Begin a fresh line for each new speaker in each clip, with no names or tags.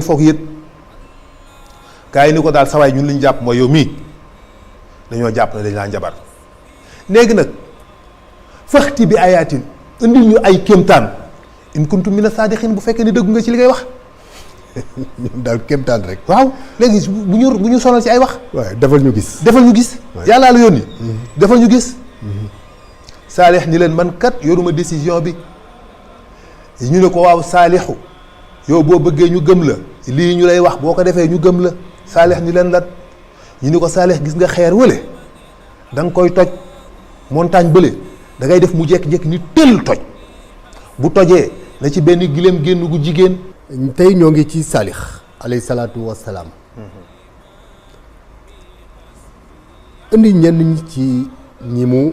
foog yët gars yi ni ko daal sawaay ñun li ñu jàpp mooy yow mii dañoo jàpp ne dañ laa njabar léegi nag faxti bi ayaatin indil ñu ay kéemtaan in kuntum mina saadiqin bu fekkee ni dëggu nga ci li ngay wax.
ñoom daal kéemtaan rek.
waaw léegi bu ñu sonal ci ay wax.
waaw defal ñu gis.
defal ñu gis. yàllaa la yónni. defal ñu gis. Saalix ni leen man kat yoruma décision bi ñu ne ko waaw Saalixu yow boo bëggee ñu gëm la lii ñu lay wax boo ko defee ñu gëm la Saalix ni leen lan ñu ni ko Saalix gis nga xeer wële da nga koy toj montagne bële da ngay def mu jékki-jékki ni tëll toj bu tojee na ci benn gileem génn gu jigéen.
tey ñoo ngi ci Saalix alayhi salaatu wassalaam indi ñenn ñi ci ñi mu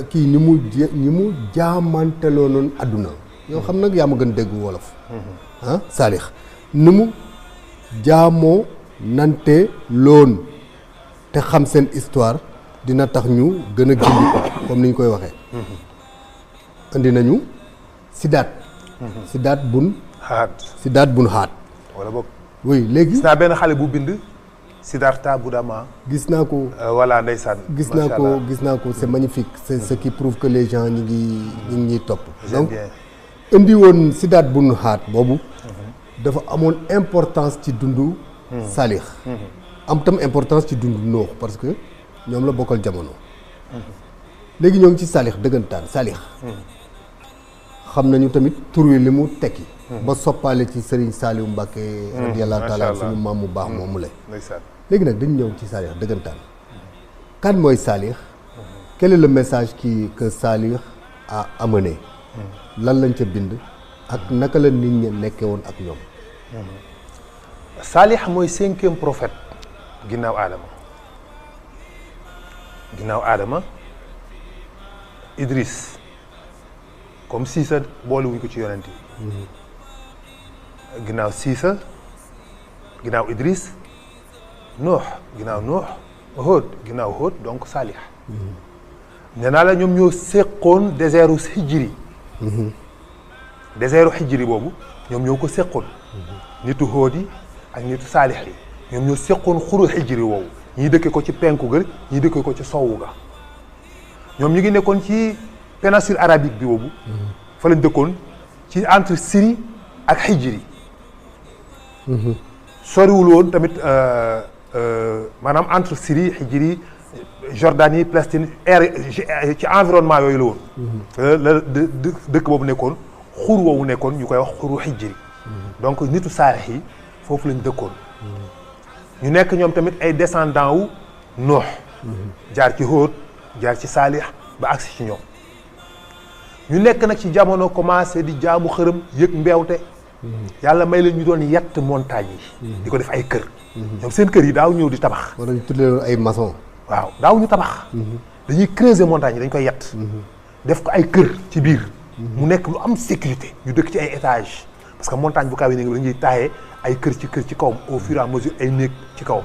kii ni mu jaamanteloo noonu àdduna yow xam nag yaa ma gën dégg wolof Saalix ni mu jaamoo nante loon te xam seen histoire dina tax ñu gën a gindi ko comme ni ñu koy waxee indi nañu Sidaat bun Haat
wala boog
oui léegi
gis naa benn xale bu bind Siddhartha Gautama.
gis naa ko
voilà ndeysaan.
gis naa ko c'est magnifique c'est ce qui prouve que les gens ñi ngi ñuy topp. donc indi woon Sidaat bun Haat boobu. dafa amoon importance ci dundu. Saalix. am tam importance ci dundu Noox parce que ñoom la bokkal jamono. léegi ñoo ngi ci Saalix dëggantaan Saalix. xam nañu tamit tur wi li mu tekki. ba soppaale ci Serigne Saliou Mbacké. radiyallahu taala suñu maam mu baax moomu la. léegi nag dañu ñëw ci Saalix dëggantaan. kan mooy Saalix. quel est le message que Saalix a amené. lan lañ ca bind. ak naka la nit ñi nekkee woon ak ñoom.
Saalix mooy 5e prophète ginnaaw Adama Idris comme Siisa boolewuñ ko ci yonent yi. ginnaaw Siisa ginnaaw Idris Nuux ginnaaw Nuux Hóot ginnaaw Hóot donc Saalix. nee naa la ñoom ñoo séqoon désertu Hijri. désertu Hijri boobu ñoom ñoo ko séqoon. nitu Hóot yi ak nitu Saalix yi ñoom ñoo séqoon xuru Hijri woowu ñii dëkke ko ci penku ga ñii dëkke ko ci sowwu ga ñoom ñu ngi nekkoon ci péninsule arabique bi boobu. fa lañ dëkkoon ci entre Syrie ak Hijri. soriwul woon tamit maanaam entre Syrie Hijri Jordanie Palestine ci environnement yooyu la woon. la dëkk boobu nekkoon xur woowu nekkoon ñu koy wax xuru Hijri. donc nitu Saalix yi foofu lañ dëkkoon. ñu nekk ñoom tamit ay descendants wu Noox. jaar ci Hóot jaar ci Saalix ba agsi ci ñoom. ñu nekk nag ci jamono commencé di jaamu xërëm yëg mbeewte. yàlla may leen ñu doon yett montagne yi. di ko def ay kër. ñoom seen kër yi daaw ñëw di tabax.
wala ñu tuddee ay maçon.
waaw daaw ñu tabax. dañuy creuser montagne yi dañ koy yett. def ko ay kër ci biir. mu nekk lu am sécurité ñu dëkk ci ay étages parce que montagne bu kaw yi dañuy taayee ay kër ci kawam au fur et à mesure ay néeg ci kawam.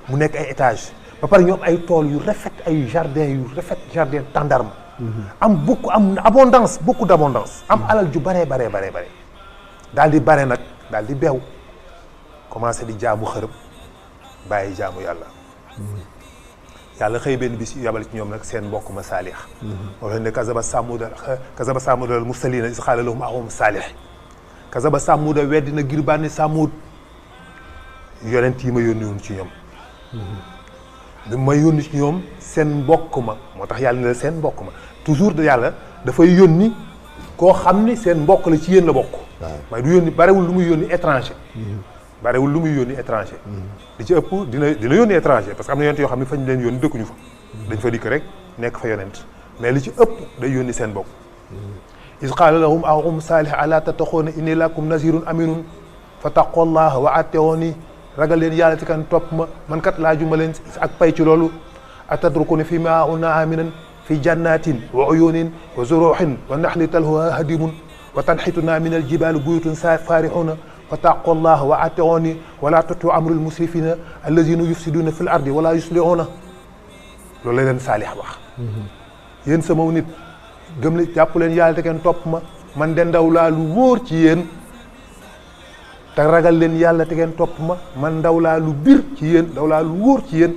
mu nekk ay étages ba pare ñu am ay tool yu rafet ay jardin jardin tàndarma. am abondance beaucoup d'abondance. am alal ju bare daal di bare nag daal di beew commencé di jaamu xërëm bàyyi jaamu yàlla. yàlla xëy benn bis yabal ci ñoom nag seen mbokk ma Saalix. moo leen ne kazaba Samuuda al mursaliina iz qaala lahum axuuhum Saalix. kazaba Samuuda weddi na ngir bànni Samuud yonent yi ma yónni woon ci ñoom. bi ma yónni ci ñoom seen mbokk ma moo tax yàlla ne la seen mbokk ma toujours de yàlla dafay yónni koo xam ni seen mbokk la ci yéen la bokk. waaye du yónni barewul lu muy yónni étranger. li ci ëpp dina yónni étranger parce que am na yonent yoo xam ne fañ leen yónni dëkkuñu fa. dañ fa dikk rek nekk fa yonent mais li ci ëpp day yónni seen mbokk. iz qaala lahum axuuhum Saalix alaa tattaquuna inni lakum nazirun aminun fattaqullaha wa atiuni ragal leen yàlla ci kan topp ma man kat laajuma leen ak pay ci loolu atadrukuna fi ma una aminan fi jannatin wa uyunin wa zuruhin wa naxli talhuha hadimun wa tanxituna min aljibaali buyutun faarixuna fattaqullaha wa atiuni wala tutiu amrul musrifina allazina yufsiduna fi l ardi wala yuslihuna loolu la leen Saalix wax. yéen sama nit gëm leen jàpp leen yàlla te kenn topp ma man de ndaw laa lu wóor ci yéen te ragal leen yàlla te ngeen topp ma man ndaw laa lu bir ci yéen ndaw laa lu wóor ci yéen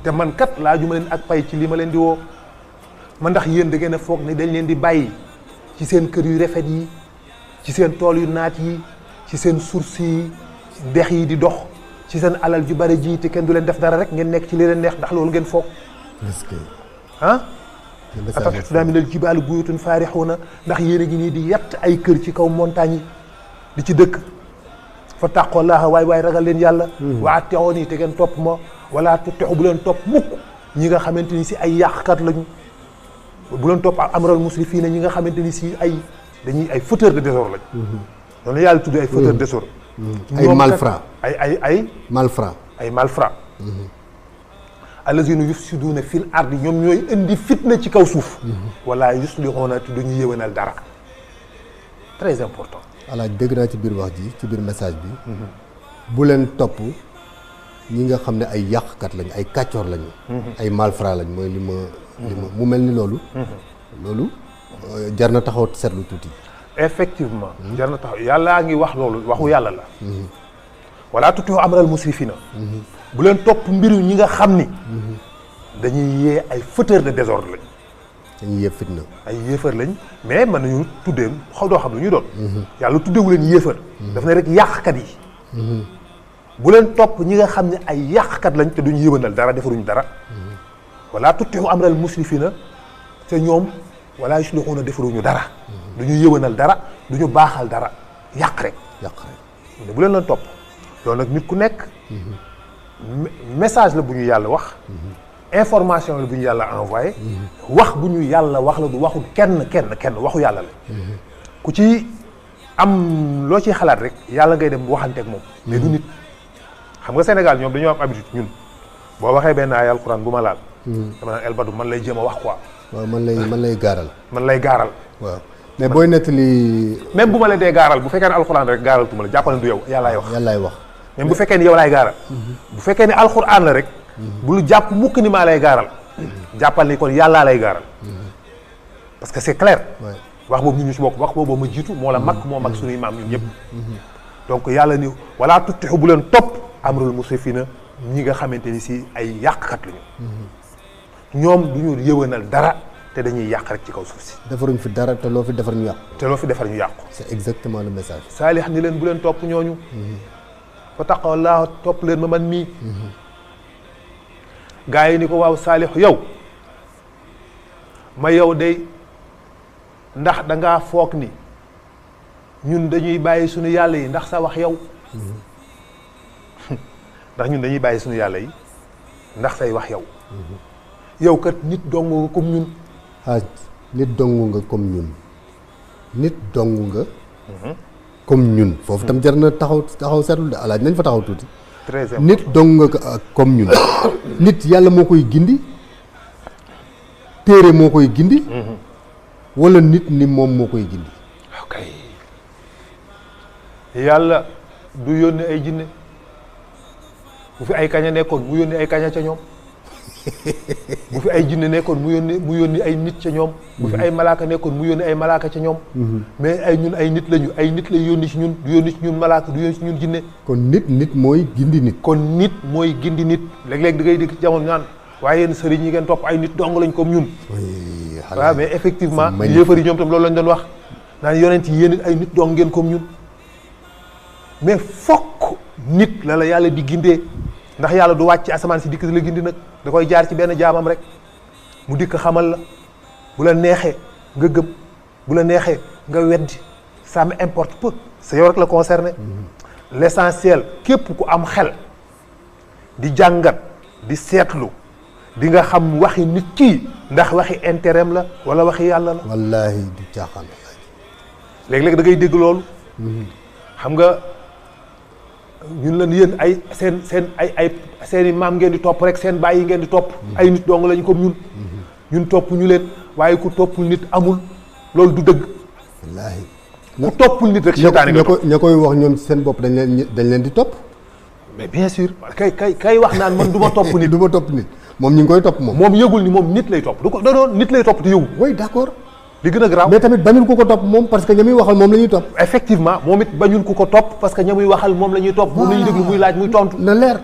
te man kat laajuma leen ak pay ci li ma leen di woo man ndax yéen da ngeen a foog ne dañ leen di bàyyi ci seen kër yu rafet yi ci seen tool yu naat yi ci seen source yi dex yi di dox ci seen alal ju bari ji te kenn du leen def dara rek ngeen nekk ci li leen neex ndax loolu ngeen foog
est-ce que
ah afatatuna minal jibaali buyutun faarixuuna ndax yéen a ngi nii di yett ay kër ci kaw montagne yi di ci dëkk fa taqollaha waay ragal leen yàlla wa atiuni te ngeen topp ma wala tutixu bu leen topp mukk ñi nga xamante ni si ay yàqkat lañu bu leen topp amral musrifiina ñi nga xamante ni si ay dañuy ay fauteurs de désordre lañ noonu la yàlla tudd ay fauteurs de désordre
ay malfrats
ay
malfrats
ay malfrats allazina yufsiduuna fil ardi ñoom ñooy indi fitna ci kaw suuf wala yuslixuuna te duñu yéwénal dara très important
alaaj dégg naa ci biir wax ji ci biir message bi bu leen topp ñi nga xam ne ay yàqkat lañu ay kàccoor lañu ay malfrats lañ mooy li ma mu mel ni loolu jar na taxaw seetlu tuuti
effectivement jar na taxaw yàllaa ngi wax loolu waxu yàlla la wala tuti'u amral musrifina bu leen topp mbiru ñi nga xam ni dañuy yee ay fauteurs de désordre lañ
dañuy yee fitna
ay yéefar lañ mais mën nañu tuddee xaw doo xam lu ñuy doon yàlla tuddewu leen yéefar daf ne rek yàqkat yi bu leen topp ñi nga xam ne ay yàqkat lañ te duñu yëwanal dara defaruñu dara wala tuti'u amral musrifina te ñoom wala yuslixuuna defaruñu dara duñu yëwanal dara duñu baaxal dara yàq rek bu leen topp loolu nag nit ku nekk message la bu ñu yàlla wax information la bu ñu yàlla envoyé wax bu ñu yàlla wax la du waxul kenn waxu yàlla la ku ci am loo ciy xalaat rek yàlla ngay dem waxanteeg moom mais du nit xam nga Sénégal ñoom dañoo am habitude ñun boo waxee benn ay alxuraan bu ma laal dama naan El Badou man lay jéem a wax quoi
waaw man lay gaaral
man lay gaaral
waaw mais booy nettali
même bu ma la dee gaaral bu fekkee ne alxuraan rek gaaral tuma la jàppal ne du yow yàllaay wax même bu fekkee ni yow laay gaaral bu fekkee ni alxuraan la rek bul jàpp mukk ni maa lay gaaral jàppal ni kon yàllaa lay gaaral parce que c'est clair wax boobu ñu ci bokk wax boobu ma jiitu moo la mag moo mag suñuy maam ñun ñëpp donc yàlla ni wala tutixu bu leen topp amrul musrifina ñi nga xamante ni si ay yàqkat lañu ñoom du ñu yëwanal dara te dañuy yàq rek ci kaw suuf si
defaruñ fi dara te loo fi defar ñu yàqu
c'est
exactement le message
saalix ni leen bu leen topp ñooñu fa taqawallaahu topp leen ma man mii gaa yi ni ko waaw saalix yow ma yow day ndax dangaa foog ni ñun dañuy bàyyi suñu yàlla yi ndax sa wax yow ndax ñun dañuy bàyyi suñu yàlla yi ndax say wax yow yow kat nit dong nga comme ñun
nit dong nga comme ñun foofu tam jar na taxaw seetlu de alaaj nañ fa taxaw tuuti
très important
nit dong nga comme ñun nit yàlla moo koy gindi téere moo koy gindi wala nit ni moom moo koy gindi
ok yàlla du yónni ay jinne bu fi ay kaña nekkoon mu yónni ay kaña ca ñoom bu fi ay jinne nekkoon mu yónni ay nit ca ñoom bu fi ay malaaka nekkoon mu yónni ay malaaka ca ñoom mais ay nit lañu ay nit lay yónni ci ñun du yónni ci ñun malaaka du yónni ci ñun jinne
kon nit mooy gindi nit
léeg-léeg da ngay dégg jamono ñaan waaye yéen sëriñ yi ngeen topp ay nit dong lañ comme ñun waaw mais effectivement yéefar yi ñoom tam loolu lañ doon wax naan yonent yi yéen ay nit dong ngeen comme ñun mais fokk nit la yàlla di gindee ndax yàlla du wàcc asamaan si dikk la gindi nag da koy jaar ci benn jaamam rek mu dikk xamal la bu la neexee nga gëm bu la neexee nga weddi ça m'importe peu c'est yow rek la concerné l'essentiel képp ku am xel di jàngat di seetlu di nga xam waxi nit kii ndax waxi intérêt la wala waxi yàlla la
wallaahi du caaxaan
léeg-léeg da ngay dégg loolu xam nga ñun la yéen ay seeni maam ngeen di topp rek seen baay yi ngeen di topp ay nit dong lañ comme ñun topp ñu leen waaye ku toppul nit amul loolu du dëgg
wallaahi
ku toppul nit rek seytaane nga topp
ña koy wax ñoom seen bopp dañ leen di topp
mais bien sûr kay wax naan man du ma topp nit
du ma topp nit moom ñu ngi koy topp moom
yëgul ni moom nit lay topp du ko da doon nit lay topp te yëgul
oui d'accord
li gën a garaaw
mais tamit bañul ku ko topp moom parce que ña muy waxal moom la ñuy topp.
effectivement moom it bañul ku ko topp parce que ña muy waxal moom la ñuy topp. moom la ñuy déglu muy laaj muy tontu.
na leer.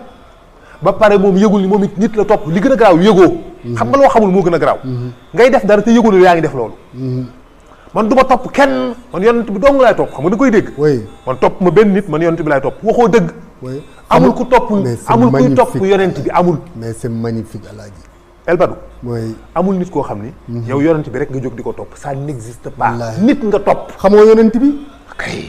ba pare moom yëgul ni moom it nit la topp li gën a garaaw yëgoo. xam nga loo xamul moo gën a garaaw. ngay def dara te yëgul ni yaa ngi def loolu. man du ma topp kenn man yonent bi dong laay topp xam nga da koy dégg.
oui
man topp ma benn nit man yonent bi laay topp waxoo dëgg.
oui
amul ku topp amul kuy topp yonent bi amul.
mais c'est magnifique Alaaji.
El Badou
mooy
amul nit koo xam ni. yow yonent bi rek nga jóg di ko topp ça n'existe pas. nit nga topp.
xamoo yonent bi.
kay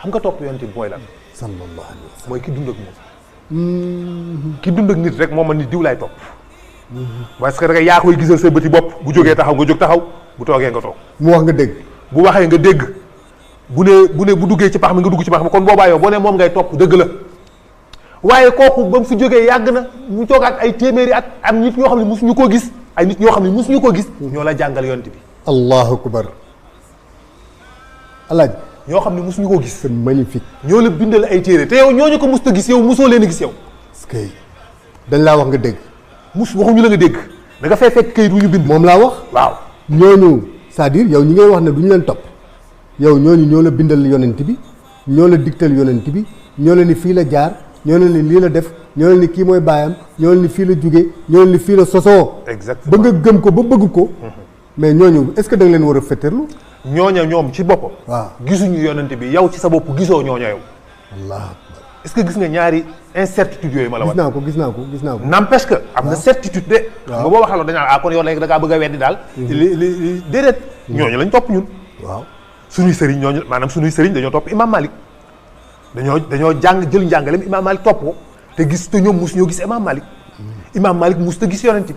xam nga topp yonent bi mooy lan.
sallallahu alayhi wa sallam.
mooy ki dund ak moom. ki dund ak nit rek moom man ni diw laay topp. parce que da nga yaa koy gisal sa bëti bopp bu jógee taxaw nga jóg taxaw bu toogee nga toog.
mu wax nga dégg.
bu waxee nga dégg bu ne bu duggee ci pax mi nga dugg ci pax mi kon boobaa yow boo ne moom ngay topp dëgg la waaye kooku ba mu fi jógee yàgg na mu toogaat ay téeméeri at am nit ñoo xam ne mosuñu koo gis ay nit ñoo xam ne mosuñu koo gis. ñoo la jàngal yonent bi.
allahu akbar Alaaji.
ñoo xam ne mosuñu koo gis.
c'est magnifique.
ñoo la bindal ay téere te yow ñooñu ko mos a gis yow mosoo leen a gis yow.
parce que dañ laa wax nga dégg.
waxuñu la nga dégg da nga fay fekk kayit wu ñu bind.
moom laa wax.
waaw
ñooñu c'est-à-dire yow ñi ngay wax ne du ñu leen topp yow ñooñu ñoo la bindal yonent bi ñoo la digtal yonent bi ñoo la ni fii la jaar ñoo la ni lii la def ñoo la ni kii mooy baayam ñoo la ni fii la jugee ñoo la ni fii la sosoo.
exactement
ba nga gëm ko ba bëgg ko. mais ñooñu est-ce que da nga leen war a fetterlu.
ñooña ñoom ci boppam.
waaw
gisuñu yonent bi yow ci sa bopp gisoo ñooña yow.
allah
est-ce que gis nga ñaari incertitude yooyu ma la wax.
gis naa ko.
n'empêche que am na certitude de. waaw nga boo waxaloon dañu naan kon yow léegi da ngaa bëgg a weddi daal. li déedéet. ñooñu lañ topp ñun.
waaw
suñuy sëriñ ñooñu maanaam suñuy sëriñ dañoo topp Imam Malik dañoo jàng jël njàngaleem Imam Malik topp ko te gis te ñoom mosu ñoo gis Imam Malik. Imam Malik mosut a gis yonent bi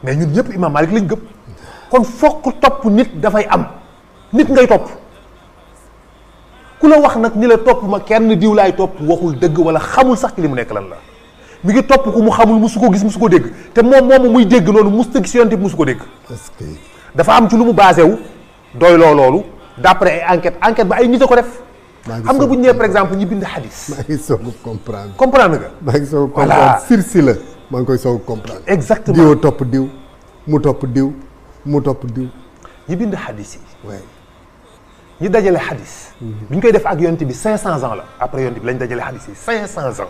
mais ñun ñëpp Imam Malik lañ gëm kon fokk topp nit dafay am nit ngay topp. ku la wax nag ni la topp ma kenn diw laay topp waxul dëgg wala xamul sax ci li mu nekk lan la mi ngi topp ku mu xamul musu ko gis musu ko dégg te moom moomu muy dégg noonu musta gis yonent bi musu ko dégg.
est-ce que
dafa am ci lu mu basé wu doy loolu d'après ay enquête ba ay nit a ko def. xam nga bu ñu nee par exemple ñi bind hadis.
maa ngi soog a comprendre.
comprendre nga.
maa ngi soog a comprendre sirsi la maa ngi koy soog a comprendre.
exactement
diw topp diw mu topp diw mu topp diw.
ñi bind hadis yi.
oui.
ñi dajale hadis. bi ñu koy def ak yonent bi 500 ans la après yonent bi lañ dajale hadis yi 500 ans.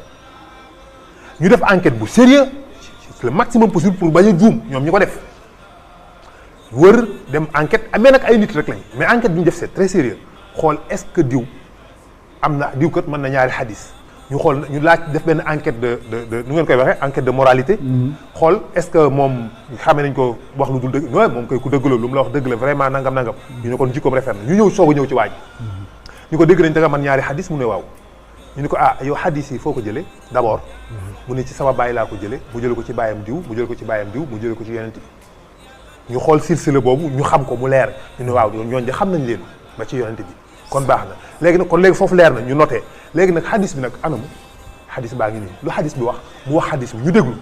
ñu def enquête bu sérieux le maximum possible pour bañ a juum ñoom ñi ko def wër dem enquête mais nag ay nit rek lañ mais enquête bi ñu def c'est très sérieux xool est-ce que diw am na diw kat mën na ñaari hadis ñu xool ñu laaj def benn enquête de nu ngeen koy waxee enquête de moralité. xool est-ce que moom xamee nañ ko wax lu dul dëgg non moom koy ku dëgg la lu mu la wax dëgg la vraiment nangam. ñu ne kon jikkoom rafet na ñu ñëw soog a ñëw ci waaj. ñu ko dégg nañ da nga mën ñaari hadis mu ne waaw. ñu ne ko yow hadis yi foo ko jëlee d'abord. mu ne ci sama baay laa ko jëlee mu jëlee ko ci baayam diw mu jëlee ko ci baayam diw mu jëlee ko ci yonent bi ñu xool silsila boobu ñu xam ko mu leer ñu ne waaw ñooñu de xam nañ leen ba ci yonent bi kon baax na léegi nag kon léegi foofu leer na ñu noté léegi nag hadis bi nag anamu hadis baa ngi nii lu hadis bi wax mu wax hadis bi ñu déglu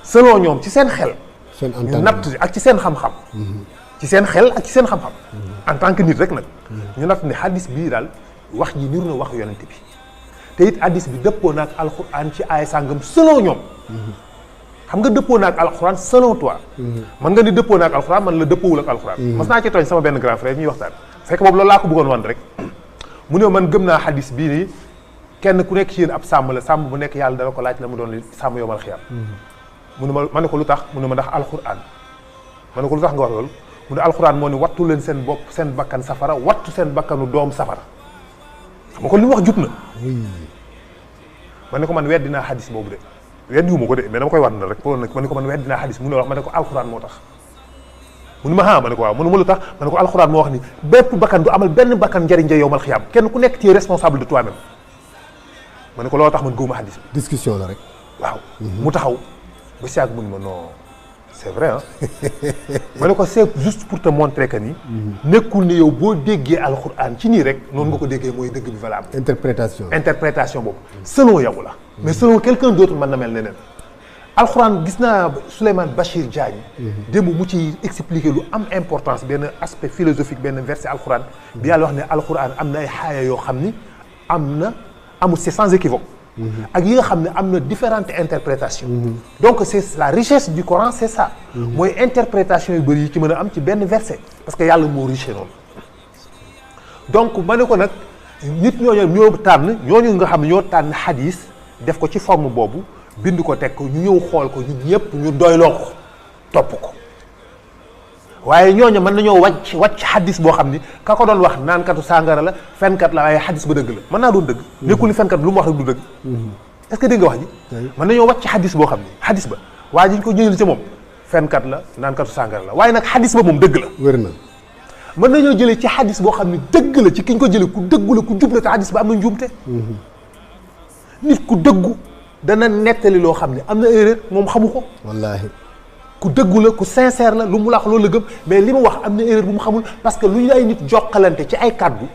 selon ñoom ci seen xel.
seen
ñu natt ak ci seen xam-xam. ci seen xel ak ci seen xam-xam. en tant que nit rek nag. ñu natt ne hadis bii daal wax ji niru na wax yonent bi. te it hadis bi dëppoo na ak alxuraan ci aay sàngam selon ñoom. xam nga dëppoo na ak alxuraan selon toi. man nga ni dëppoo na ak alxuraan man la dëppoowul ak alxuraan. mas naa ci tooñ sama benn grand frère ñuy waxtaan. fekk boobu loolu laa ko bëggoon wan rek mu ne man gëm naa hadis bii nii kenn ku nekk ci yéen ab sàmm la sàmm bu nekk yàlla dana ko laaj la mu doon li sàmm yowmal xiyaam. mu ne ma ne ko lu tax mu ne ma ndax alxuraan ma ne ko lu tax nga wax loolu mu ne alxuraan moo ni wattu leen seen bopp seen bakkan safara wattu seen bakkanu doom safara xam nga kon li mu wax jub na. ma ne ko man weddi naa hadis boobu de weddi wu ma ko de mais dama koy war na rek ma ne ko man weddi naa hadis mu ne wax ma ne ko alxuraan moo tax. mu ne ma ma ne ko waaw mu ne ma lu tax ma ne ko alxuraan moo wax ni bépp bakkan du amal benn bakkan njëriñ ja yowmal xiyaam kenn ku nekk ci responsable de toi-même ma ne ko loolu tax man gëwuma hadis bi.
discussion la rek.
waaw mu taxaw ba si àgg mu ne ma non c'est vrai ma ne ko c'est juste pour te montrer que ni. nekkul ni yow boo déggee alxuraan ci nii rek noonu nga ko déggee mooy dëgg bi valable. interprétation boobu selon yow la. mais selon quelqu'un d'autre mën na mel neneen. alxuraan gis naa Souleymane Bachir Diagne. démb mu ci expliquer lu am importance benn aspect philosophique benn verset alxuraan. bi yàlla wax ne alxuraan am na ay xaaya yoo xam ni amul c'est sans équivoque. ak yi nga xam ne am na différentes interprétations donc c'est la richesse du Coran c'est ça mooy interprétation yu bëri yi ci mën a am ci benn verset parce que yàlla moo riche noonu donc ma ne ko nag nit ñooñu ñoo tànn ñooñu nga xam ne ñoo tànn xadis def ko ci forme boobu bind ko teg ko ñu ñëw xool ko ñun ñëpp ñu doyloo ko topp ko waaye ñooñu mën nañoo wàcc xadis boo xam ni ka ko doon wax naankatu sàngara la fenkat la waaye xadis ba dëgg la mën naa doon dëgg nekkul ni fenkat lu mu wax rek du dëgg est-ce que dégg nga wax ji mën nañoo wàcc xadis boo xam ni xadis ba waaye ñu ko ñëwal ci moom fenkat la naankatu sàngara la waaye nag xadis ba moom dëgg la
wér na
mën nañoo jëlee ci xadis boo xam ne dëgg la ci ki ñu ko jëlee ku dëggu la ku jub la te xadis ba am na njuumte nit ku dëggu dana nettali loo xam ne am na erreur moom xamu ko
wallaahi
ku dëggu la ku sincère la lu mu la wax loolu la gëm mais li mu wax am na erreur bu mu xamul parce que lu ñu ay nit jokkalante ci ay kàddu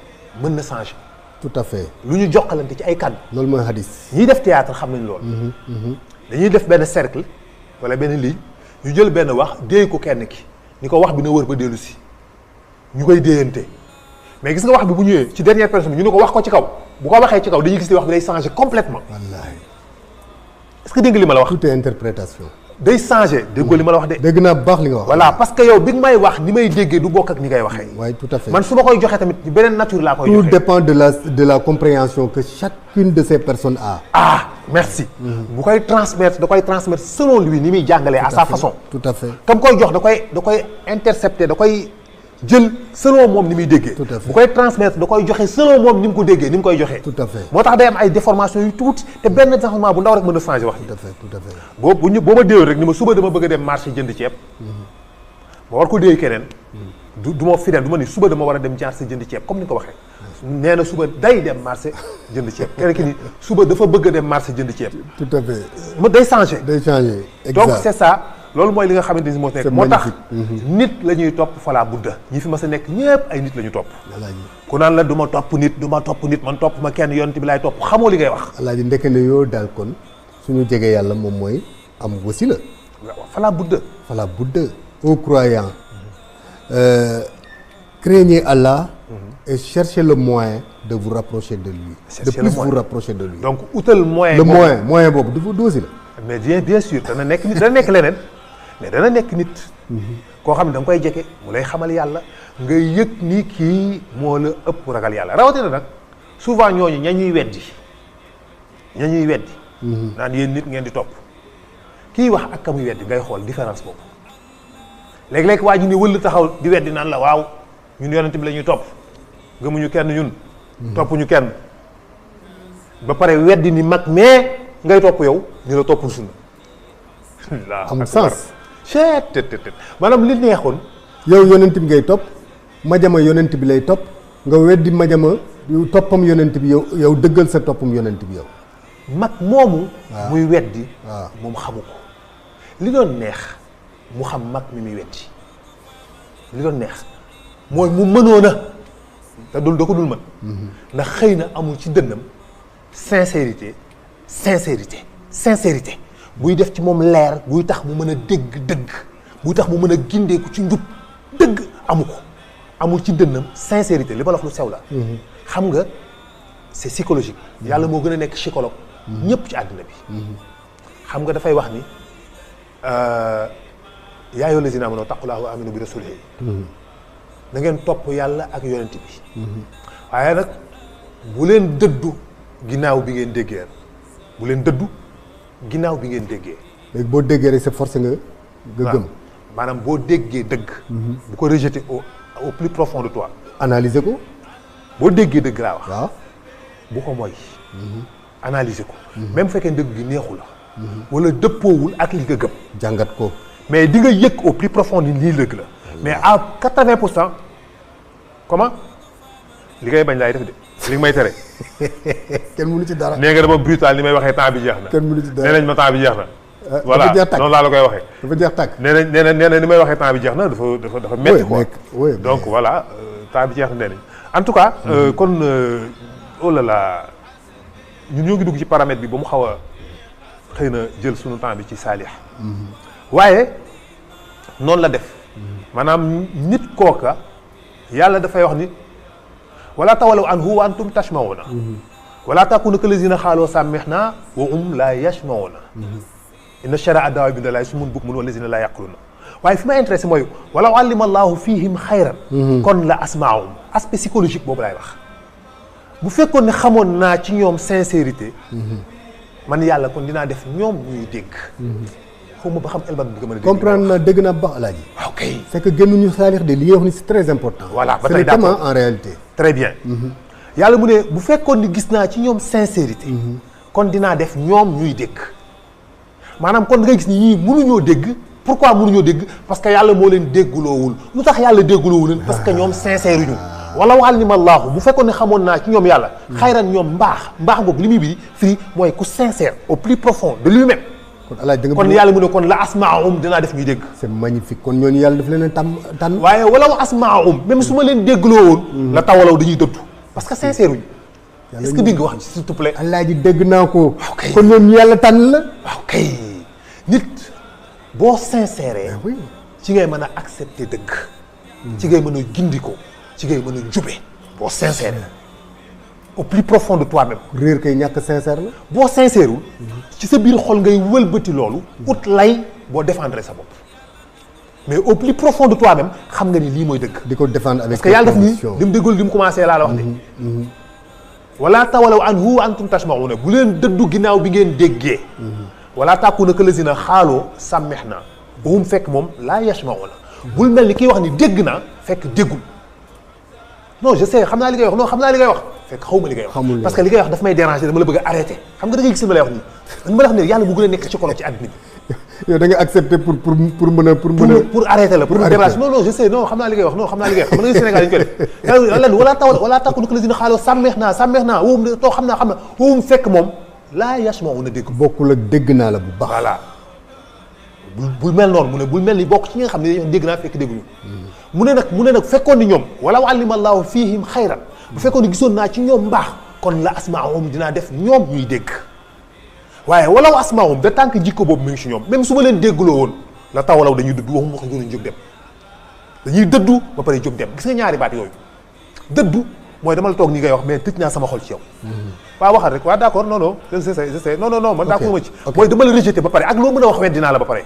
mën na changer
tout à fait
lu ñu jokkalante ci ay kàddu
loolu mooy hadis
ñiy def théâtre xam nañ loolu dañuy def benn cercle wala benn ligne ñu jël benn wax déey ko kenn ki ni ko wax bi na wër ba dellu si ñu koy déyante mais gis nga wax bi bu ñëwee ci dernière personne bi ñu ne ko wax ko ci kaw bu ko waxee ci kaw dañuy gis ni wax bi day changer complètement
wallaahi
est-ce que dégg li ma la wax
tout est interprétation
day changer déggoo li ma la wax de
dégg naa baax li nga wax
voilà parce que yow bi nga may wax ni may déggee du bokk ak ni ngay waxee
waaye tout à fait
man su ma koy joxee tamit beneen nature laa koy
tout
joxee
dépend de la compréhension que chacune de ces personnes a
ah merci bu koy transmettre da koy transmettre selon lui ni muy jàngalee à sa façon
tout à fait
comme koy jox da koy intercepter da koy jël selon moom ni muy déggee
Tout à fait.
bu koy transmettre da koy joxe selon moom ni mu ko déggee ni mu koy joxee
tout à fait
moo tax day am ay déformations yu tuuti te benn déformation bu ndaw rek mën a changer wax
tout à fait tout à fait
boo ma déewoon rek ni ma suba dama bëgg a dem marché jënd ceeb ma war ko déey keneen du ma fidèle du ma ni suba dama war a dem marché jënd ceeb comme ni nga ko waxee nee na suba day dem marché jënd ceeb keneen ki ni suba dafa bëgg a dem marché jënd ceeb
tout à fait
ma day changer
day changer
donc
exact
c'est ça loolu mooy li nga xamante ni moo nekk
C'est
moo tax
magnifique.
nit la ñuy topp falaa budda ñi fi mas a nekk ñëpp ay nit la ñu topp
alaaji
ku naan la du ma topp nit du ma topp nit man topp ma kenn yonent bi laay topp xamoo li ngay wax
alaaji ndeke ne yoo daal kon suñu jege yàlla moom mooy am wasila
falaa budda
fala budda aux croyants craignez Allah et cherchez le moyen de vous rapprocher de lui
Cherchez
de
le
plus
moyen.
vous rapprocher de lui
donc utal moyen
le
boobu.
moyen boobu dafa doosi la
mais bien sûr dana nekk nit dana nekk leneen mais dana nekk nit koo xam ne da nga koy jege mu lay xamal yàlla nga yëg ni kii moo la ëpp ragal yàlla rawatina nag souvent ñooñu ña ñuy weddi naan yéen nit ngeen di topp kii wax ak ka muy weddi ngay xool différence boobu léeg-léeg waa ji ni wëll taxaw di weddi naan la waaw ñun yonent bi la ñuy topp gëmuñu kenn ñun toppuñu kenn ba pare weddi ni mag mais ngay topp yow ñu la toppul sunna
am sens
tet maanaam li neexoon
yow yonent bi ngay topp majama yonent bi lay topp nga weddi majama toppam yonent bi yow dëggal sa toppam yonent bi yow
mag moomu
waaw.
muy weddi
waaw.
moom xamu ko li doon neex mu xam mag mi muy weddi li doon neex mooy mu mënoon a te dul da ko dul mën ndax xëy na amul ci dënnam sincérité buy def ci moom leer buy tax mu mën a dégg dëgg buy tax mu mën a gindeeku ci njub dëgg amu ko amul ci dënnam sincérité li ma la wax lu sew la xam nga c'est psychologique yàlla moo gën a nekk psychologue ñëpp ci àddina bi xam nga dafay wax ni yaa ayyuhal lazina amanu taqullaha wa aminu bi rasulihi na ngeen topp yàlla ak yonent bi waaye nag bu leen dëddu ginnaaw bi ngeen déggee bu leen dëddu ginnaaw bi ngeen déggee
léegi boo déggee rek c'est forcé nga gëm
maanaam boo déggee dëgg bu ko rejeter au plus profond de toi
analyser ko
boo déggee dëgg laa wax
waaw
bu ko mooy analyser ko même fekkee dëgg gi neexu la wala dëppoowul ak li nga gëm
jàngat ko
mais di nga yëg au plus profond ni lii dëgg la mais à 80% comment li ngay bañ laay def de li nga may tere
kenn mënu ci dara
nee nga dama brutal ni may waxee temps bi jeex na
kenn mënu ci dara
nee nañ ma temps bi jeex na voilà
dafa jeex tàkk.
noonu laa la koy waxee
dafa jeex tàkk
nee na ni may waxee temps bi jeex na dafa metti quoi
oui
donc voilà temps bi jeex na nee nañ en tout cas kon oh là là ñun ñoo ngi dugg ci paramètre bi ba mu xaw a xëy na jël sunu temps bi ci saalix waaye noonu la def maanaam nit kooka yàlla dafay wax ni wala tawalaw anhu wa antum tashma'una wala takunu kallazina xaaloo sammihna wa hum la yasmauna inna shara daawa bi ndalaay su mun bukk mun wallazina la yaquluna waaye fi ma intéressé mooy walaw allima allahu fihim xayran kon la asmaahum aspect psychologique boobu laay wax bu fekkoon ne xamoon naa ci ñoom sincérité man yàlla kon dinaa def ñoom ñuy dégg xaw ma ba xam elban bi nga mën a dégg
comprendre naa dégg naa baax alaaji
waaw kay
c'est que gënuñu saalix de li ngay wax ni c'est très important
voilà ba
c'est
tey
le thème
d'accord
en réalité
très bien yàlla mu ne bu fekkoon ni gis naa ci ñoom sincérité kon dinaa def ñoom ñuy dégg maanaam kon da ngay gis ni ñii mënuñoo dégg pourquoi mënuñoo dégg parce que yàlla moo leen dégguloowul lu tax yàlla dégguloowul leen parce que ñoom sincère ñu wala wàllima allaahu bu fekkoon ne xamoon naa ci ñoom yàlla xayran ñoom mbaax googu li muy bi fii mooy ku sincère au plus profond de lui-même
kon alaaji da nga
kon yàlla mu ne kon la asmaahum dinaa def ñuy dégg
c'est magnifique kon ñooñu yàlla daf leen a tànn
waaye wala wa asmaahum même su ma leen déggloowoon la tawalaw dañuy dëddu parce que sincère uñu est-ce que dégg nga wax s'il te plaît
alaaji dégg naa ko
waaw kay
kon ñooñu yàlla tànn la
waaw kay nit boo sincère
oui
ci ngay mën a accepter dëgg ci ngay mën a gindiko ci ngay mën a jube boo sincère au plus profond de toi-même
réer kay ñàkk sincère la
boo sincèreul ci sa biir xol ngay wëlbati loolu ut lay boo défendre sa bopp mais au plus profond de toi-même xam nga ni lii mooy dëgg
di ko défendre avec
parce que yàlla def ni li mu déggul li mu commencé laa la wax de wala tawalaw anhu wa antum tasma'una bu leen dëddu ginnaaw bi ngeen déggee wala tàkku na kalazina xaaloo sammihna ba hum fekk moom laa yasma'una bul mel ni kii wax ni dégg naa fekk déggul non je sais xam naa li ngay wax non xam naa li ngay wax fekk xaw ma li ngay wax parce que li ngay wax daf may déranger dama la bëgg a arrêter xam nga da ngay gis li ma lay wax nii dama la wax ne yàlla bu gën a nekk ci kolo ci àddina bi
yow da nga accepter pour mën a
pour arrêter la pour déranger non je sais non xam naa li ngay wax non xam naa li ngay wax xam nga Sénégal dañu koy def yàlla wala tàkku na kalazina xaaloo sammihna wowum too xam naa wowum fekk moom laa yasma'una dégg
bokkul ak dégg naa la bu baax
voilà bul mel noonu mu ne bul mel ni bokk ci ñi nga xam ne dañuy dégg naa fekk dégguñu mu ne nag fekkoon ni ñoom wala allima allahu fihim xayran bu fekkoon ni gisoon naa ci ñoom mbaax kon la asmaahum dinaa def ñoom ñuy dégg waaye walaw asmaahum da tànk jikko boobu mi ngi ci ñoom même su ma leen déggloo woon la tawalaw dañuy dëddu waxum wax ñu jóg dem dañuy dëddu ba pare jóg dem gis nga ñaari baat yooyu dëddu mooy dama la toog nii ngay wax mais tëj naa sama xol ci yow waaw waxal rek waaw d'accord non je sais non man d'accord ma ci mooy dama la rejeté ba pare ak loo mën a wax weddi naa la ba pare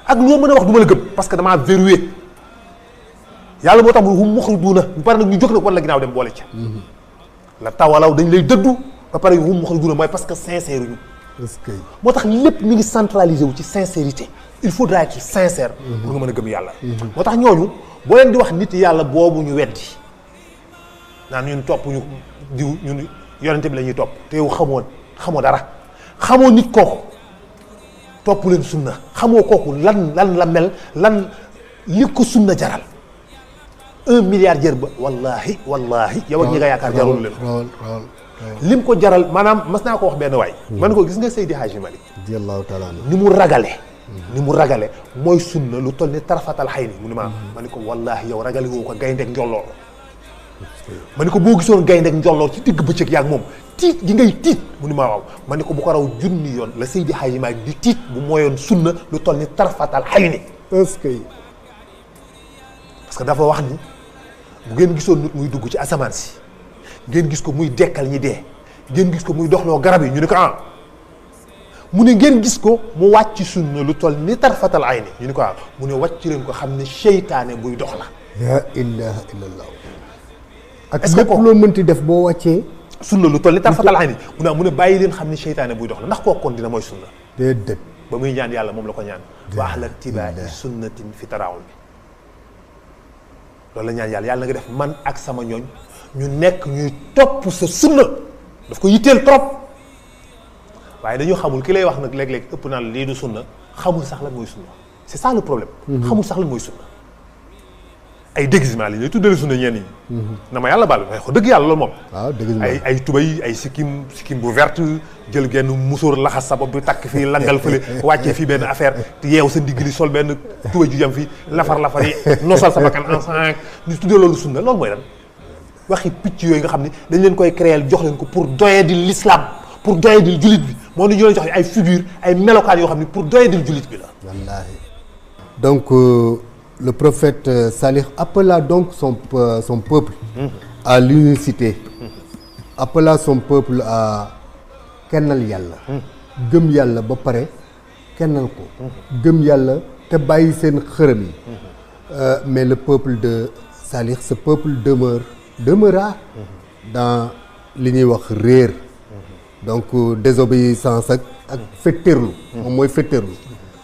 ak loo mën a wax du ma la gëm parce que damaa verrouillé yàlla moo tax mu hum muxriduuna bu pare nag ñu jóg nag war la ginnaaw dem boole ci la tawalaw dañ lay dëddu ba pare hum muxriduuna mooy parce que sincère ñu moo tax lépp mi ngi centralisé wu ci sincérité il faudra être sincère pour nga mën a gëm yàlla moo tax ñooñu boo leen di wax nit yàlla boobu ñu weddi naan ñun topp ñu diw ñun yonente bi la ñuy topp te yow xamoo dara xamoo nit kooku topp leen sunna xamoo kooku lan la mel lan li ko sunna jaral 1 milliardaire ba wallahi yow ak ñi nga yaakaar jarul leen lim ko jaral maanaam mas naa ko wax benn waay man ko gis nga Seydi Hadji Malick radiyallahu ta'ala ni mu ragale mooy sunna lu toll ni tarafatal xay ni mu ne ma ni ko wallahi yow ragale woo ko gayndeek njolloor ma ni ko boo gisoon gayndeek njolloor ci digg bëccëg yaag moom tiit gi ngay tiit mu ni ma waaw ma ni ko bu ko raw junni yoon la Seydi Hadji Malick di tiit bu mooyoon sunna lu toll ni tarafatal xay ni
est-ce que
parce que dafa wax ni bu ngeen gisoon nit muy dugg ci asamaan si ngeen gis ko muy dekkal ñi dee ngeen gis ko muy doxloo garab yi ñu ne ko mu ne ngeen gis ko mu wàcc sunna lu toll ni tarfatal ayni ñu ne ko mu ne wàcc leen ko xam ne seytaane buy dox la
la ilaha illallah ak lépp loo mënti def boo wàccee
sunna lu toll ni tarfatal ayni mu ne bàyyi leen xam ne seytaane buy dox la ndax kooku kon dina mooy sunna
déedéet
ba muy ñaan yàlla moom la ko ñaan wa ahla tibaa'i sunnatin fi tarawul bi loolu la ñaan yàlla na nga def man ak sama ñooñ ñu nekk ñuy topp sa sunna daf ko yitteel trop waaye dañoo xamul ki lay wax nag léeg-léeg ëpp naa lii du sunna xamul sax lan mooy sunna c'est ça le problème xamul sax lan mooy sunna ay déguisement li ñuy tuddale sunna ñenn ñi na ma yàlla baal waaye ko dëgg yàlla loolu moom
waaw déguisement
ay tubay ay sikkim bu verte jël genn musóor laxas sa bopp bi takk fii langal fële wàccee fii benn affaire te yeew sa ndigg li sol benn tubay ju jam fii lafar yi nosal sa bakkan ensan ñu tuddee loolu sunna loolu mooy lan waxi picc yooyu nga xam ne dañ leen koy créer jox leen ko pour doyadil l'islam pour doyadil jullit bi moo ni ñoo leen jox ay figure ay melokaan yoo xam ne pour doyadil jullit bi la
wallahi donc le prophète Salih appela donc son peuple à l'unicité appela son peuple à kennal yàlla gëm yàlla ba pare kennal ko gëm yàlla te bàyyi seen xërëm yi mais le peuple de Salih ce peuple demeura dans li ñuy wax réer donc désobéissance ak fetteerlu moom mooy fetteerlu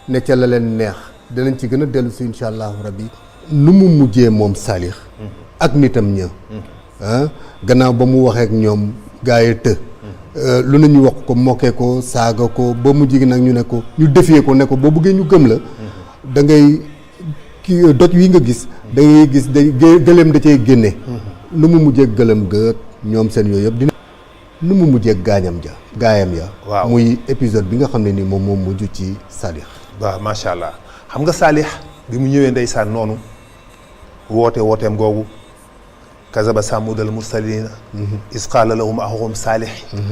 ne ca la leen neex danañ ci gën a dellu si incha allahu rabbi nu mu mujjee moom Salih ak nitam ña gannaaw ba mu waxee ak ñoom gaa yi të lu nañu wax ko mokkee ko saaga ko ba mujj gi nag ñu ne ko ñu defee ko ne ko boo bëggee ñu gëm la da ngay kii doj wi nga gis da ngay gis gëléem da cay génne nu mu mujjee gëlëm gët ñoom seen yooyu yëpp dina nu mu mujjee gaayam ya
waaw
muy épisode bi nga xam ne ni moom mujj ci Salih
waaw macha allah xam nga Salih bi mu ñëwee ndeysaan noonu wooteem googu kazaba samudal mursalina is qaala lahum axuhum Salih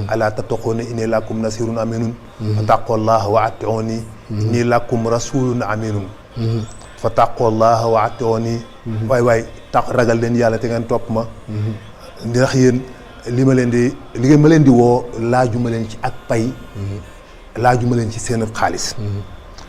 alaa tattaquuna inni lakum nasirun aminun fattaqullaha wa atiuni inni lakum rasulun aminun fattaqullaha wa atiuni waay tax ragal leen yàlla te ngeen topp ma ndax yéen li ma leen di woo laajuma leen ci ak pay laajuma leen ci seen xaalis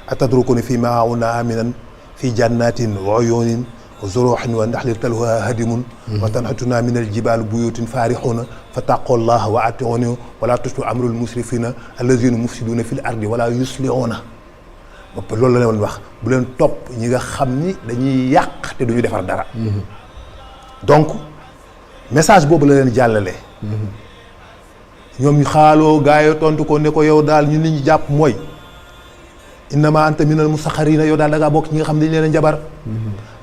atadrukuna fi ma haahuna aminan fi jannatin wa uyunin wa zuruhin wa naxlin talha hadimun wa tanxituna min aljibal buyutin farixuna fattaqullaha wa atiuni wala tutu amrul musrifina allazina mufsiduna fi l ardi wala yuslihuna bopp loolu la leen wax bu leen topp ñi nga xam ni dañuy yàq te duñu defar dara donc message boobu la leen jàllale ñoom ñu xaaloo gaa yi tontu ko ne ko yow daal ñu nit ñi jàpp mooy innama anta minal musaxarina yow daal da ngaa bokk ñi nga xam ne dañ leen a njabar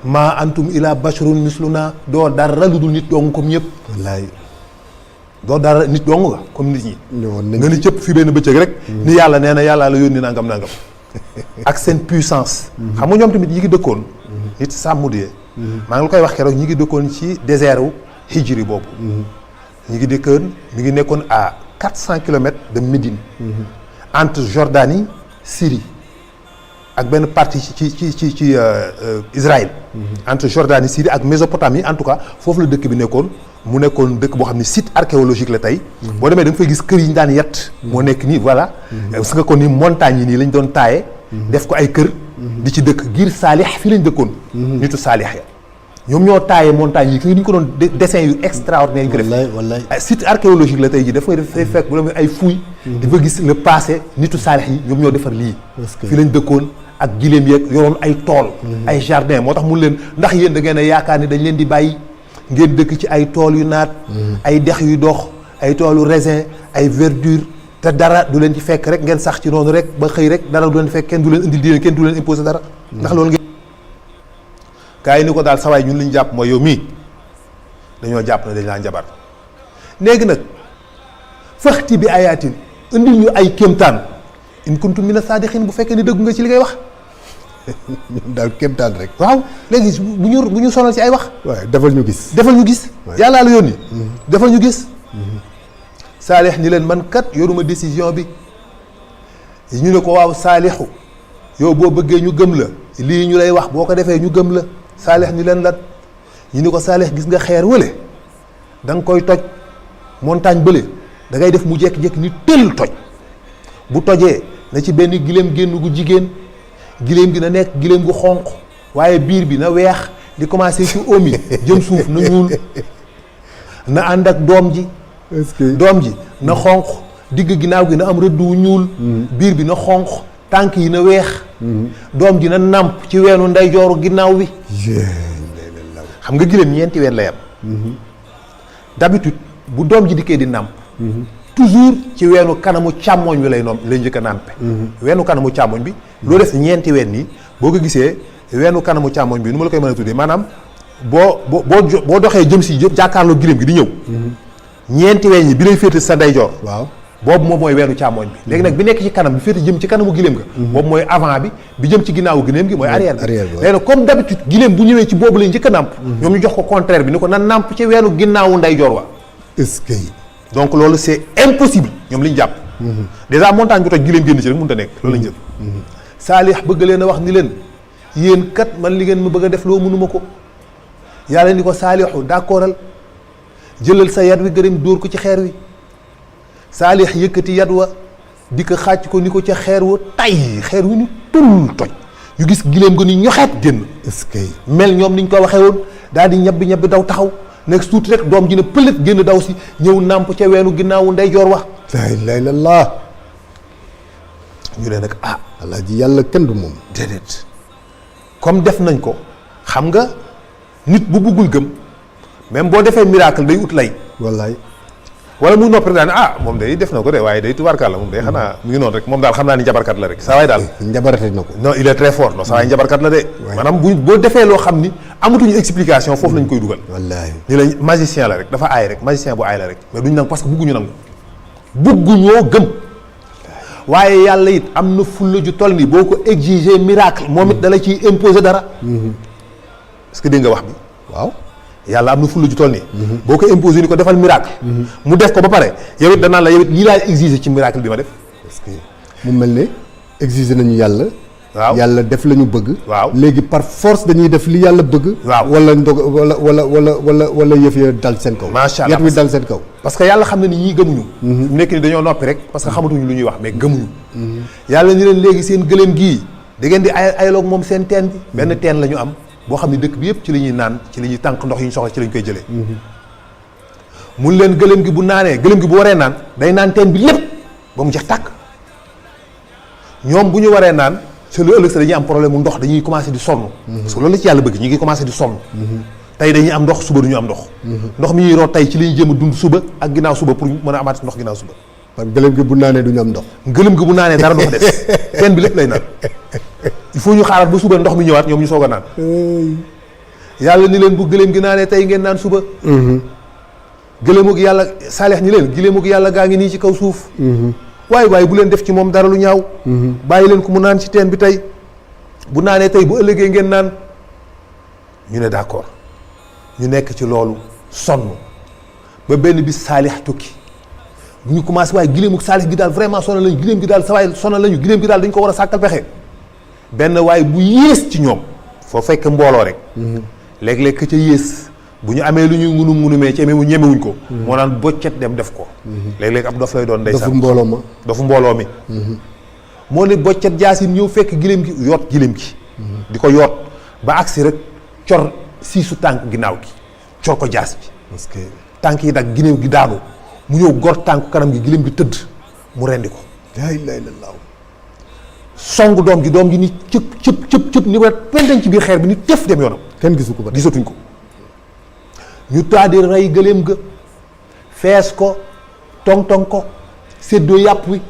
maa antum ila basharun misluna doo dara lu dul nit dong comme ñëpp wallaay doo dara nit dong nga comme nit ñi nga ni cëpp fi benn bëccëg rek ni yàlla nee na yàlla la yónni nangam ak seen puissance xam nga ñoom tamit ñi ngi dëkkoon nit sàmmudee maa ngi la koy wax keroog ñi ngi dëkkoon ci désert wu Hijri boobu ñi ngi dëkkoon mi ngi nekkoon à 400 kilomètres de Médine entre Jordanie Syrie ak benn partie ci Israël entre Jordanie Syrie ak Mésopotamie en tout cas foofu la dëkk bi nekkoon mu nekkoon dëkk boo xam ne site archéologique la tey boo demee da nga fay gis kër yi ñu daan yett moo nekk nii voilà su nga ko ni montagne yi nii lañ doon taaye def ko ay kër di ci dëkk ngir Salih fii lañ dëkkoon nitu Salih ya ñoom ñoo taaye montagne yi ki ñu ko doon dessin yu extraordinaire ñu ko def
wallaay
site archéologique la tey ji dafay fekk bu demee ay fouilles di fa gis le passé nitu Salih yi ñoom ñoo defar lii fii lañ dëkkoon ak giléem yeeg yoroon ay tool ay jardin moo tax mun leen ndax yéen da ngeen a yaakaar ni dañ leen di bàyyi ngeen dëkk ci ay tool yu naat ay dex yu dox ay toolu raisin ay verdure te dara du leen ci fekk rek ngeen sax ci noonu rek ba xëy rek dara du leen fekk kenn du leen indil diine kenn du leen imposer dara ndax loolu ngeen gaa yi ni ko daal sawaay ñun li ñu jàpp mooy yow mii dañoo jàpp ne dañ laa njabar léegi nag faxti bi ayaatin indil ñu ay kéemtaan in kuntum mina saadiqin bu fekkee ni dëggu nga ci li ngay wax
daal kéemtaan rek
waaw léegi bu ñu sonal ci ay wax
waaw defal ñu gis
yàllaa la yónni defal ñu gis Salih ni leen man kat yoruma décision bi ñu ne ko waaw Salihu yow boo bëggee ñu gëm la lii ñu lay wax boo ko defee ñu gëm la Salih ni leen lat ñu ni ko Salih gis nga xeer wële da nga koy toj montagne bële da ngay def mu jékki-jékki ni tëll toj bu tojee na ci benn giléem génn gu jigéen giléem gi na nekk giléem gu xonq waaye biir bi na weex di commencé ci oom yi jëm suuf na ñuul na ànd ak doom ji doom ji na xonq digg ginnaaw gi na am rëdd wu ñuul biir bi na xonq tànk yi na weex doom ji na nàmp ci weenu ndeyjooru ginnaaw bi xam nga giléem ñeenti ween lay am d'habitude bu doom ji dikkee di nàmp toujours ci weenu kanamu càmmoñ bi lay njëkk a nàmpe weenu kanamu càmmoñ bi loo def ñeenti ween nii boo ko gisee weenu kanamu càmmoñ bi nu ma la koy mën a tuddee maanaam boo doxee jëm si jàkkaarloo giléem gi di ñëw ñeenti ween yi bi lay féete sa ndeyjoor
waaw
boobu moom mooy weenu càmmoñ bi léegi nag bi nekk ci kanam bi féete jëm ci kanamu giléem ga boobu mooy avant bi jëm ci ginnaawu giléem gi mooy arrière bi léegi nag comme d'habitude giléem bu ñëwee ci boobu lay njëkk a nàmp ñoom ñu jox ko contraire bi ni ko na nàmp ci weenu ginnaawu ndeyjoor wa
est-ce que
donc loolu c'est impossible ñoom li ñu jàpp déjà montagne bu toj giléem génn ci rek mënut a nekk loolu lañu jëf Salih bëgg leen a wax ni leen yéen kat man li ngeen ma bëgg a def loo mënuma ko yàlla ni ko Salihu d'accordal jëlal sa yat wi gërëm dóor ko ci xeer wi Saalix yëkkati yat wa di ko xàcc ko ni ko ca xeer wa tay xeer wi ni tul toj ñu gis giléem ga ni ñoxeet génn
est-ce que
mel ñoom niñ ko waxee woon daal di ñabbi daw taxaw nekk tuuti rek doom ji ne pëlët génn daw si ñëw nàmp ca weenu ginnaawu ndeyjoor wax
laa ilaaha illallaah
ñu ne nag ah
alaaji yàlla kenn du moom
déedéet comme def nañ ko xam nga nit bu buggul gëm même boo defee miracle day ut lay
wallaay
wala muy noppi rek daal ne ah moom day def na ko de waaye day tubaarkaat la moom day xanaa mu ngi noonu rek moom daal xam naa ni njabarkat la rek saa waay daal
njabarate na ko
non il est très fort non saa waay njabarkat la de maanaam boo defee loo xam ni amatuñu explication foofu lañ koy dugal
wallaay
ni la magicien la rek dafa aay rek magicien bu aay la rek mais duñ nangu parce que bugguñu nangu bugguñoo gëm waaye yàlla it am na fulla ju toll nii boo ko exiger miracle moom it dala ciy imposer dara est-ce que dégg nga wax bi
waaw
yàlla am na fulla ju toll nii boo ko imposer ni ko defal miracle mu def ko ba pare yow it danaan la yow it lii laa exiger ci miracle bi ma def
parce que mu mel ne exiger nañu yàlla
waaw
yàlla def la ñu bëgg
waaw
léegi par force dañuy def li yàlla bëgg
waaw
wala ndog wala yëf ya dal seen kaw
macha allah
yat wi dal seen kaw
parce que yàlla xam na ni ñii gëmuñu mu nekk ni dañoo noppi rek parce que xamatuñu lu ñuy wax mais gëmuñu yàlla ni leen léegi seen gëléem gii da ngeen di ayaloog moom seen teen bi benn teen la ñu am boo xam ne dëkk bi yëpp ci la ñuy naan ci la ñuy tànk ndox yi ñu soxla ci la ñu koy jëlee mun leen gëléem gi bu naanee gëléem gi bu waree naan day naan teen bi lépp ba mu jeex tàkk ñoom bu ñu waree naan c'est lu ëllëg sa dañuy am problème mu ndox dañuy commencé di sonn parce que loolu la ci yàlla bëgg ñu ngi commencé di sonn tey dañuy am ndox suba duñu am ndox ndox mi ñuy root tey ci la ñuy jéem a dund suba ak ginnaaw suba pour mën a amaat ndox ginnaaw suba
parce que gëléem gi bu naanee du ñu am ndox
gëléem gi bu naanee dara du fa des teen bi lépp lay naan il faut ñu xaaral ba suba ndox mi ñëwaat ñoom ñu soog a naan yàlla ni leen bu gëléem gi naanee tey ngeen naan suba gëléemug yàlla Saalix ni leen gëléemug yàlla gaa ngi nii ci kaw suuf waaye bu leen def ci moom dara lu ñaaw bàyyi leen ko mu naan ci teen bi tey bu naanee tey bu ëllëgee ngeen naan ñu ne d'accord ñu nekk ci loolu sonn ba benn bis Saalix tukki bu ñu commencé waaye giléemug Saalix gi daal vraiment sonal lañu giléem gi daal sa waay sonal lañu giléem gi daal dañ ko war a sàkkal pexe benn waaye bu yées ci ñoom foo fekk mbooloo rek léeg-léeg ka ca yées bu ñu amee lu ñuy ngunumee ci ñemewuñ ko moo naan boccet dem def ko léeg-léeg ab dof lay doon ndeysaan
dofu mbooloo
mi moo ne boccet jaasin ñëw fekk giléem gi yoot giléem gi di ko yoot ba agsi rek cor siisu tànk ginnaaw gi cor ko jaas bi
parce que
tànk yi nag giléem gi daanu mu ñëw gor tànk kanam gi giléem gi tëdd mu rendi ko
laa ilaaha illallaah
song doom ji ni cëp ni ba pendañ ci biir xeer bi ni tëf dem yoonam
kenn gisu ko ba
gisatuñ ko ñu taadi rey gëléem ga fees ko tong ko séddoo yàpp wi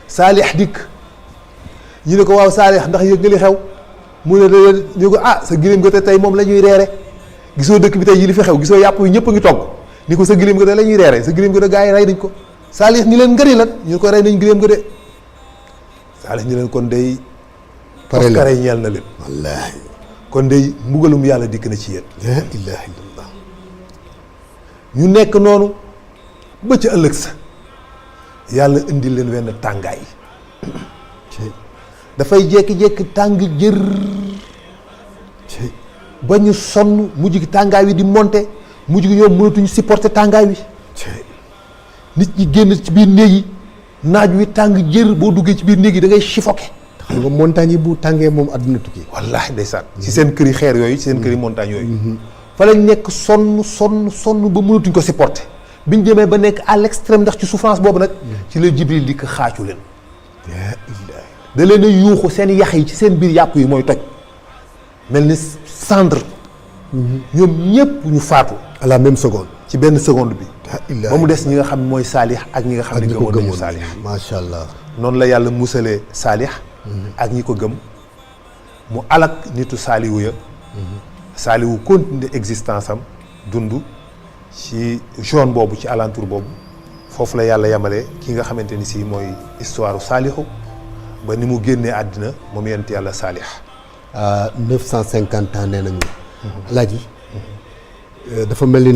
Saalix dikk ñu ne ko waaw Saalix ndax yëg nga li xew mu ne da ñu ko ah sa gëléem ga te tey moom la ñuy reere gisoo dëkk bi tey yi li fi xew gisoo yàpp wi ñëpp a ngi togg ni ko sa gëléem ga te la ñuy reere sa gëléem ga te gaa yi rey nañ ko Saalix ni leen ngëri lan ñu ko rey nañ gëléem ga de Saalix ni leen kon day pare ñeel na leen
wallaahi
kon day mbugalum yàlla dikk na ci yéen
laa ilaaha illallaah
ñu nekk noonu ba ca ëllëg sa yàlla indi leen wenn tàngaay dafay jékki-jékki tàng jër ba ñu sonn mujj gi tàngaay wi di monter mujj gi ñoom mënatuñu supporter tàngaay wi nit ñi génn ci biir néeg yi naaj wi tàng jër boo duggee ci biir néeg yi da ngay suffoqué
xam nga montagne yi bu tàngee moom àdduna tukki
wallaahi ndeysaan ci seen kër yi xeer yooyu ci seen kër yi montagne yooyu fa lañ nekk sonn ba mënatuñ ko supporter bi ñu demee ba nekk à l'extrême ndax ci souffrance boobu nag ci la Jibril di ko xaacu leen da leen a yuuxu seen yax yi ci seen biir yàpp yi mooy toj mel ni cendre ñoom ñëpp ñu faatu
à la même seconde
ci benn seconde bi ba mu des ñi nga xam ne mooy Saalix ak ñi nga xam ne gëmoon nañu Saalix
macha allah
noonu la yàlla musalee Saalix ak ñi ko gëm mu alak nitu saaliwu ya saaliwu continuer existence am dund ci zone boobu ci alentour boobu foofu la yàlla yemale ki nga xamante ni si mooy histoire Saalixu ba ni mu génnee àddina moom yent yàlla Saalix
950 ans nee nañu Alaaji dafa mel ni